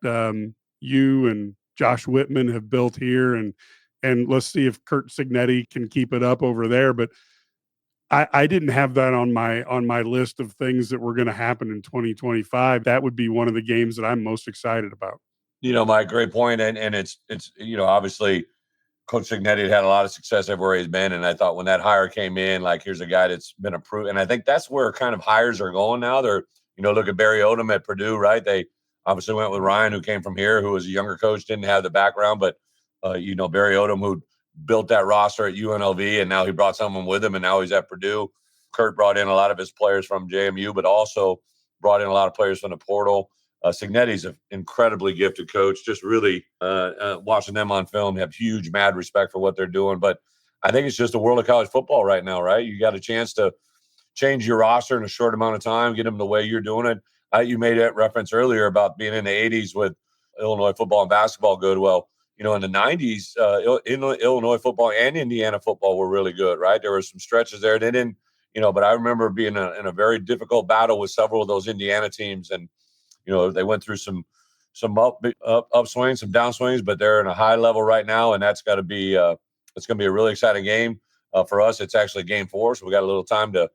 you and Josh Whitman have built here. And let's see if Kurt Signetti can keep it up over there. But I didn't have that on my list of things that were going to happen in 2025. That would be one of the games that I'm most excited about. Mike, great point. And it's obviously Coach Signetti had a lot of success everywhere he's been. And I thought when that hire came in, like, here's a guy that's been approved. And I think that's where kind of hires are going now. They're, look at Barry Odom at Purdue, right? They obviously went with Ryan, who came from here, who was a younger coach, didn't have the background, but Barry Odom, who built that roster at UNLV, and now he brought someone with him, and now he's at Purdue. Kurt brought in a lot of his players from JMU, but also brought in a lot of players from the portal. Signetti's an incredibly gifted coach. Just really watching them on film, have huge, mad respect for what they're doing. But I think it's just the world of college football right now, right? You got a chance to change your roster in a short amount of time, get them the way you're doing it. You made that reference earlier about being in the 80s with Illinois football and basketball good. Well, in the 90s, Illinois football and Indiana football were really good, right? There were some stretches there. They didn't, but I remember being in a very difficult battle with several of those Indiana teams. And, they went through some upswings, some downswings, but they're in a high level right now. And that's got to be, it's going to be a really exciting game for us. It's actually game 4. So we got a little time to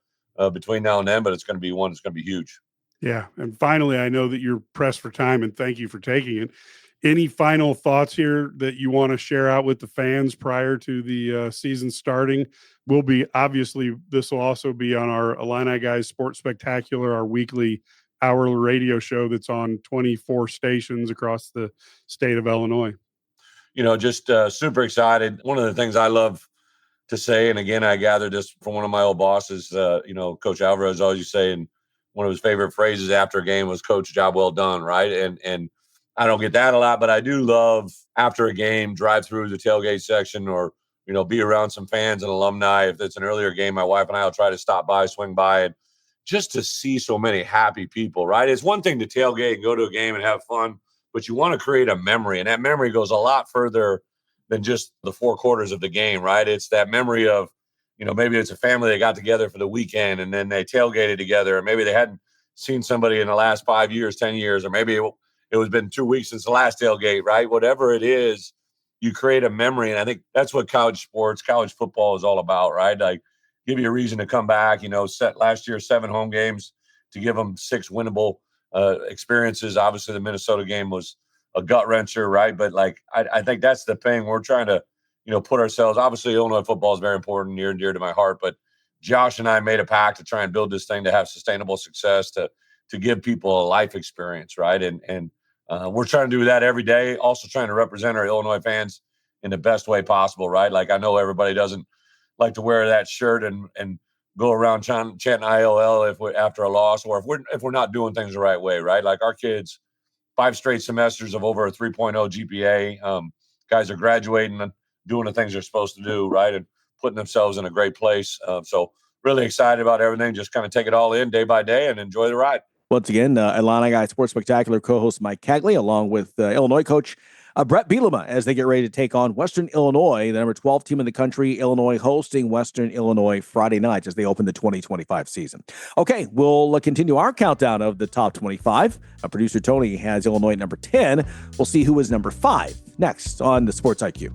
between now and then, but it's going to be one that's going to be huge. Yeah. And finally, I know that you're pressed for time, and thank you for taking it. Any final thoughts here that you want to share out with the fans prior to the season starting? This will also be on our IlliniGuys Sports Spectacular, our weekly hourly radio show that's on 24 stations across the state of Illinois. Just super excited. One of the things I love to say, and again, I gathered this from one of my old bosses, Coach Alvarez always used to say, and one of his favorite phrases after a game was, "Coach, job well done," right? And I don't get that a lot, but I do love after a game, drive through the tailgate section or, be around some fans and alumni. If it's an earlier game, my wife and I will try to stop by, swing by, and just to see so many happy people, right? It's one thing to tailgate and go to a game and have fun, but you want to create a memory. And that memory goes a lot further than just the 4 quarters of the game, right? It's that memory of, maybe it's a family that got together for the weekend and then they tailgated together, or maybe they hadn't seen somebody in the last 5 years, 10 years, or maybe it was been 2 weeks since the last tailgate, right? Whatever it is, you create a memory. And I think that's what college sports, college football is all about, right? Like, give you a reason to come back. Set last year 7 home games to give them 6 winnable experiences. Obviously, the Minnesota game was a gut wrencher, right? But I think that's the thing we're trying to, put ourselves. Obviously, Illinois football is very important, near and dear to my heart. But Josh and I made a pact to try and build this thing to have sustainable success, to give people a life experience, right? And we're trying to do that every day. Also trying to represent our Illinois fans in the best way possible, right? Like, I know everybody doesn't like to wear that shirt and go around chanting ILL after a loss, or if we're not doing things the right way, right? Like, our kids, 5 straight semesters of over a 3.0 GPA. Guys are graduating and doing the things they're supposed to do, right? And putting themselves in a great place. So really excited about everything. Just kind of take it all in day by day and enjoy the ride. Once again, IlliniGuys Sports Spectacular co-host Mike Cagley, along with Illinois coach Bret Bielema, as they get ready to take on Western Illinois, the number 12 team in the country. Illinois hosting Western Illinois Friday nights as they open the 2025 season. Okay, we'll continue our countdown of the top 25. Producer Tony has Illinois at number 10. We'll see who is number 5 next on the Sports IQ.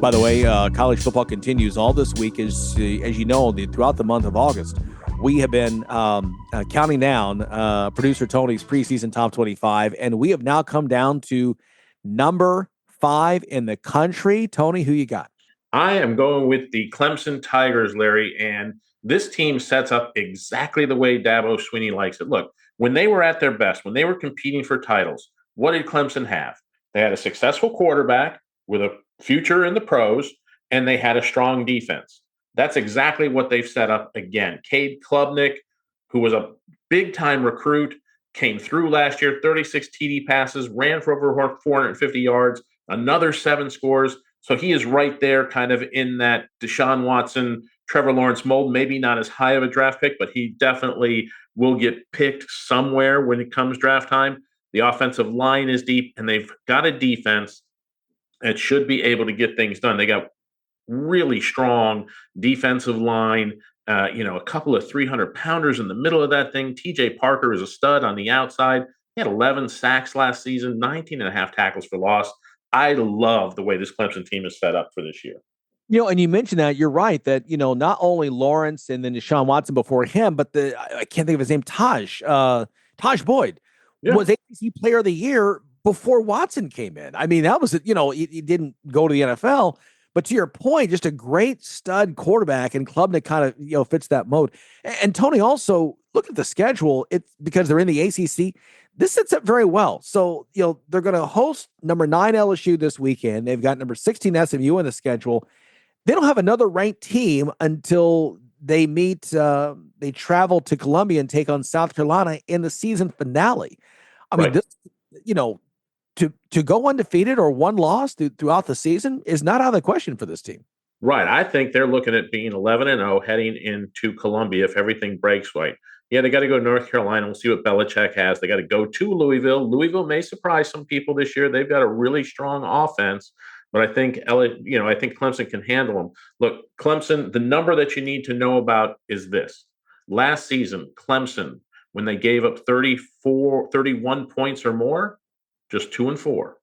By the way, college football continues all this week. As you know, throughout the month of August, we have been counting down producer Tony's preseason top 25, and we have now come down to number 5 in the country. Tony, who you got? I am going with the Clemson Tigers, Larry, and this team sets up exactly the way Dabo Swinney likes it. Look, when they were at their best, when they were competing for titles, what did Clemson have? They had a successful quarterback with a future in the pros, and they had a strong defense. That's exactly what they've set up again. Cade Klubnik, who was a big-time recruit, came through last year, 36 TD passes, ran for over 450 yards, another 7 scores. So he is right there kind of in that Deshaun Watson, Trevor Lawrence mold, maybe not as high of a draft pick, but he definitely will get picked somewhere when it comes draft time. The offensive line is deep, and they've got a defense that should be able to get things done. They got really strong defensive line, a couple of 300-pounders in the middle of that thing. TJ Parker is a stud on the outside. He had 11 sacks last season, 19 and a half tackles for loss. I love the way this Clemson team is set up for this year. And you mentioned that, you're right, that, not only Lawrence and then Deshaun Watson before him, but I can't think of his name, Taj Boyd was ACC Player of the Year before Watson came in. I mean, that was, he didn't go to the NFL, but to your point, just a great stud quarterback, and Klubnik kind of, fits that mode. And Tony, also look at the schedule. It's because they're in the ACC. This sets up very well. So, they're going to host number 9 LSU this weekend. They've got number 16 SMU in the schedule. They don't have another ranked team until they meet, they travel to Columbia and take on South Carolina in the season finale. I mean, this, to go undefeated or one loss throughout the season is not out of the question for this team. Right. I think they're looking at being 11-0 heading into Columbia if everything breaks right. Yeah, they got to go to North Carolina. We'll see what Belichick has. They got to go to Louisville. Louisville may surprise some people this year. They've got a really strong offense, but I think I think Clemson can handle them. Look, Clemson, the number that you need to know about is this. Last season, Clemson, when they gave up 31 points or more, just 2-4.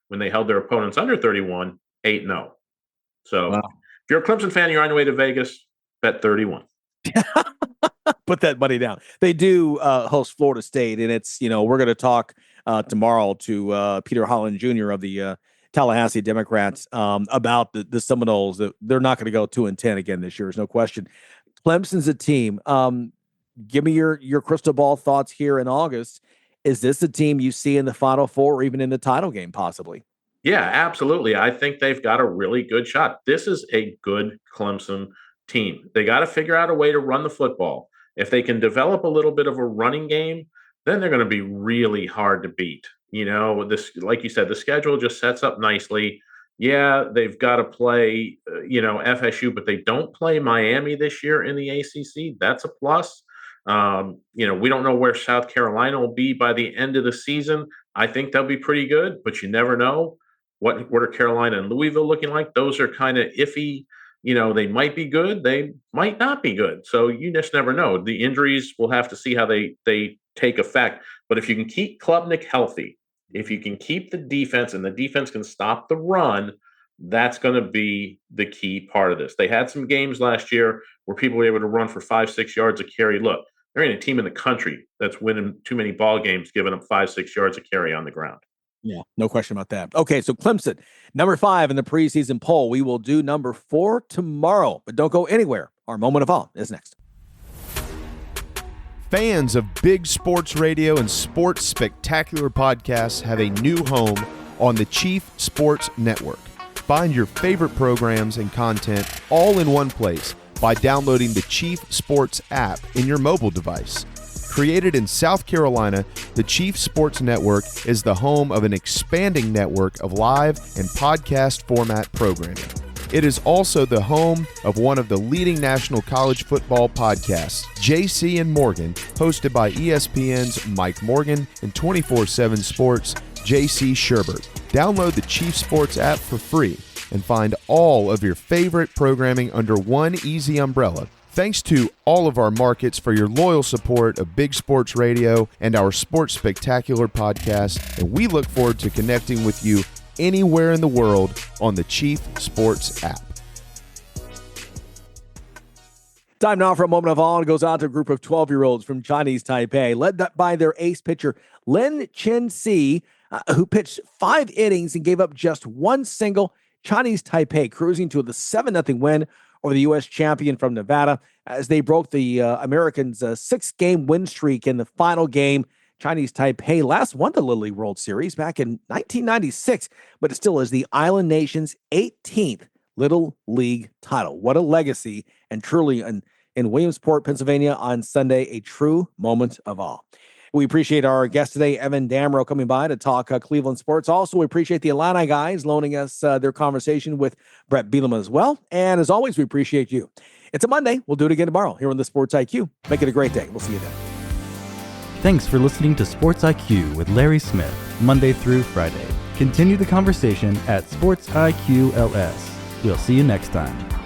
When they held their opponents under 31, 8-0. So If you're a Clemson fan, you're on your way to Vegas, bet 31. Put that money down. They do host Florida State, and it's, we're going to talk tomorrow to Peter Holland Jr. of the Tallahassee Democrats about the Seminoles. They're not going to go 2-10 again this year. There's no question. Clemson's a team. Give me your crystal ball thoughts here in August. Is this a team you see in the Final Four or even in the title game, possibly? Yeah, absolutely. I think they've got a really good shot. This is a good Clemson team. They got to figure out a way to run the football. If they can develop a little bit of a running game, then they're going to be really hard to beat. This, like you said, the schedule just sets up nicely. Yeah, they've got to play, FSU, but they don't play Miami this year in the ACC. That's a plus. We don't know where South Carolina will be by the end of the season. I think they'll be pretty good, but you never know. What are Carolina and Louisville looking like? Those are kind of iffy. They might be good. They might not be good. So you just never know. The injuries, we'll have to see how they take effect. But if you can keep Klubnik healthy, if you can keep the defense and the defense can stop the run, that's going to be the key part of this. They had some games last year where people were able to run for 5-6 yards a carry. Look, there ain't a team in the country that's winning too many ball games, giving up 5-6 yards a carry on the ground. Yeah, no question about that. Okay, so Clemson, number 5 in the preseason poll. We will do number 4 tomorrow, but don't go anywhere. Our moment of awe is next. Fans of big sports radio and sports spectacular podcasts have a new home on the Chief Sports Network. Find your favorite programs and content all in one place by downloading the Chief Sports app in your mobile device. Created in South Carolina, the Chief Sports Network is the home of an expanding network of live and podcast format programming. It is also the home of one of the leading national college football podcasts, JC and Morgan, hosted by ESPN's Mike Morgan and 24/7 Sports' JC Sherbert. Download the Chief Sports app for free and find all of your favorite programming under one easy umbrella. Thanks to all of our markets for your loyal support of Big Sports Radio and our Sports Spectacular podcast, and we look forward to connecting with you anywhere in the world on the Chief Sports app. Time now for a moment of awe. It goes out to a group of 12-year-olds from Chinese Taipei, led by their ace pitcher, Lin Chen-Si, who pitched 5 innings and gave up just 1 single. Chinese Taipei cruising to the 7-0 win over the U.S. champion from Nevada as they broke the Americans' 6-game win streak in the final game. Chinese Taipei last won the Little League World Series back in 1996, but it still is the island nation's 18th Little League title. What a legacy, and truly in Williamsport, Pennsylvania on Sunday, a true moment of awe. We appreciate our guest today, Evan Dammarell, coming by to talk Cleveland sports. Also, we appreciate the IlliniGuys loaning us their conversation with Bret Bielema as well. And as always, we appreciate you. It's a Monday. We'll do it again tomorrow here on the Sports IQ. Make it a great day. We'll see you then. Thanks for listening to Sports IQ with Larry Smith, Monday through Friday. Continue the conversation at Sports IQ LS. We'll see you next time.